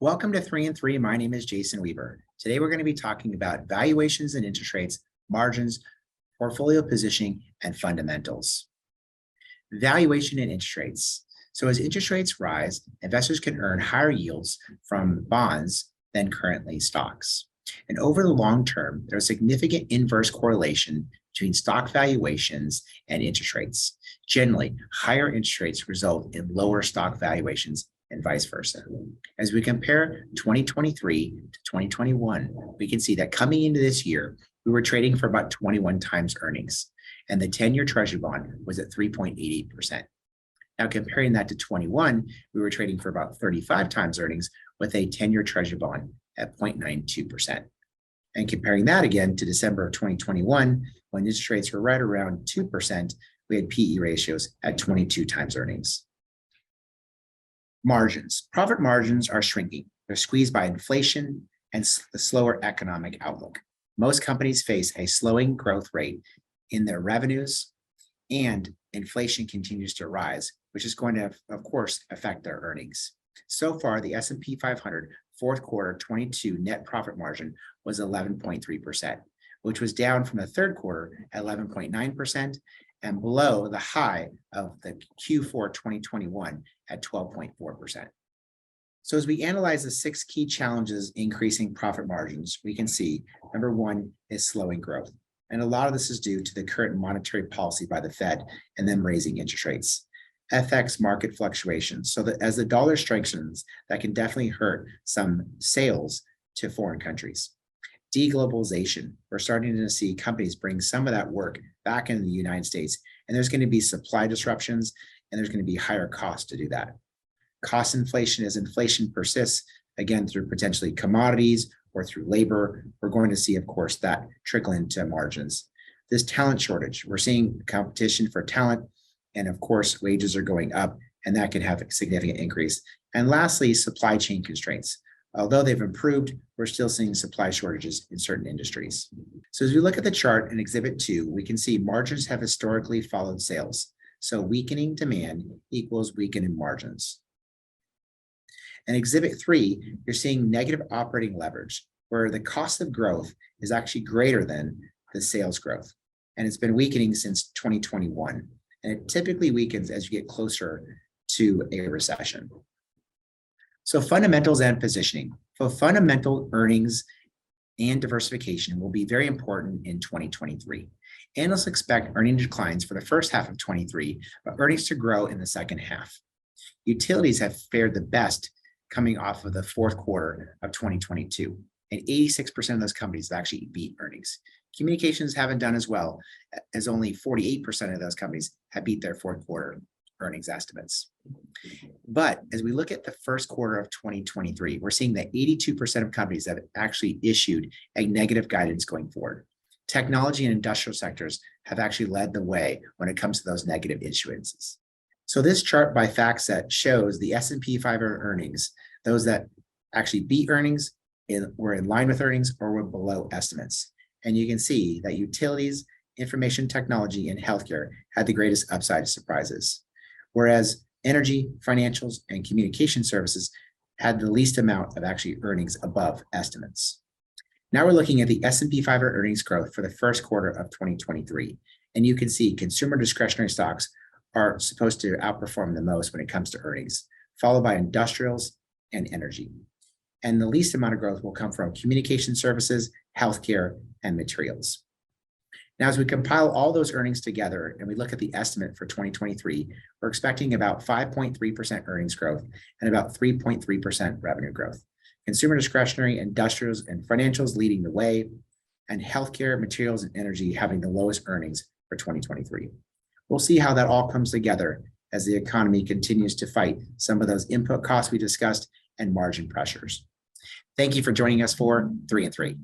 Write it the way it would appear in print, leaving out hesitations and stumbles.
Welcome to 3 and 3. My name is Jason Weaver. Today we're going to be talking about valuations and interest rates, margins, portfolio positioning, and fundamentals. Valuation and interest rates. So as interest rates rise, investors can earn higher yields from bonds than currently stocks. And over the long term, there's significant inverse correlation between stock valuations and interest rates. Generally, higher interest rates result in lower stock valuations and vice versa. As we compare 2023 to 2021, we can see that coming into this year, we were trading for about 21 times earnings, and the 10-year Treasury bond was at 3.88%. Now, comparing that to 21, we were trading for about 35 times earnings with a 10-year Treasury bond at 0.92%. And comparing that again to December of 2021, when interest rates were right around 2%, we had PE ratios at 22 times earnings. Margins. Profit margins are shrinking. They're squeezed by inflation and the slower economic outlook. Most companies face a slowing growth rate in their revenues, and inflation continues to rise, which is going to, of course, affect their earnings. So far, the S&P 500 fourth quarter 22 net profit margin was 11.3%, which was down from the third quarter at 11.9% and below the high of the Q4 2021 at 12.4%. So as we analyze the 6 key challenges increasing profit margins, we can see number 1 is slowing growth. And a lot of this is due to the current monetary policy by the Fed and them raising interest rates. FX market fluctuations. So that as the dollar strengthens, that can definitely hurt some sales to foreign countries. Deglobalization. We're starting to see companies bring some of that work back into the United States, and there's going to be supply disruptions, and there's going to be higher costs to do that. Cost inflation, as inflation persists, again, through potentially commodities or through labor, we're going to see, of course, that trickle into margins. This talent shortage, we're seeing competition for talent, and of course, wages are going up, and that can have a significant increase. And lastly, supply chain constraints. Although they've improved, we're still seeing supply shortages in certain industries. So as we look at the chart in Exhibit 2, we can see margins have historically followed sales. So weakening demand equals weakening margins. In Exhibit 3, you're seeing negative operating leverage, where the cost of growth is actually greater than the sales growth. And it's been weakening since 2021. And it typically weakens as you get closer to a recession. So fundamentals and positioning. So fundamental earnings and diversification will be very important in 2023. Analysts expect earning declines for the first half of 23, but earnings to grow in the second half. Utilities have fared the best coming off of the fourth quarter of 2022, and 86% of those companies have actually beat earnings. Communications haven't done as well, as only 48% of those companies have beat their fourth quarter earnings estimates. But as we look at the first quarter of 2023, we're seeing that 82% of companies have actually issued a negative guidance going forward. Technology and industrial sectors have actually led the way when it comes to those negative issuances. So this chart by FactSet shows the S&P 500 earnings, those that actually beat earnings, were in line with earnings, or were below estimates. And you can see that utilities, information technology, and healthcare had the greatest upside surprises, whereas energy, financials, and communication services had the least amount of actually earnings above estimates. Now we're looking at the S&P 500 earnings growth for the first quarter of 2023. And you can see consumer discretionary stocks are supposed to outperform the most when it comes to earnings, followed by industrials and energy. And the least amount of growth will come from communication services, healthcare, and materials. Now, as we compile all those earnings together and we look at the estimate for 2023, we're expecting about 5.3% earnings growth and about 3.3% revenue growth. Consumer discretionary, industrials, and financials leading the way, and healthcare, materials, and energy having the lowest earnings for 2023. We'll see how that all comes together as the economy continues to fight some of those input costs we discussed and margin pressures. Thank you for joining us for 3 and 3.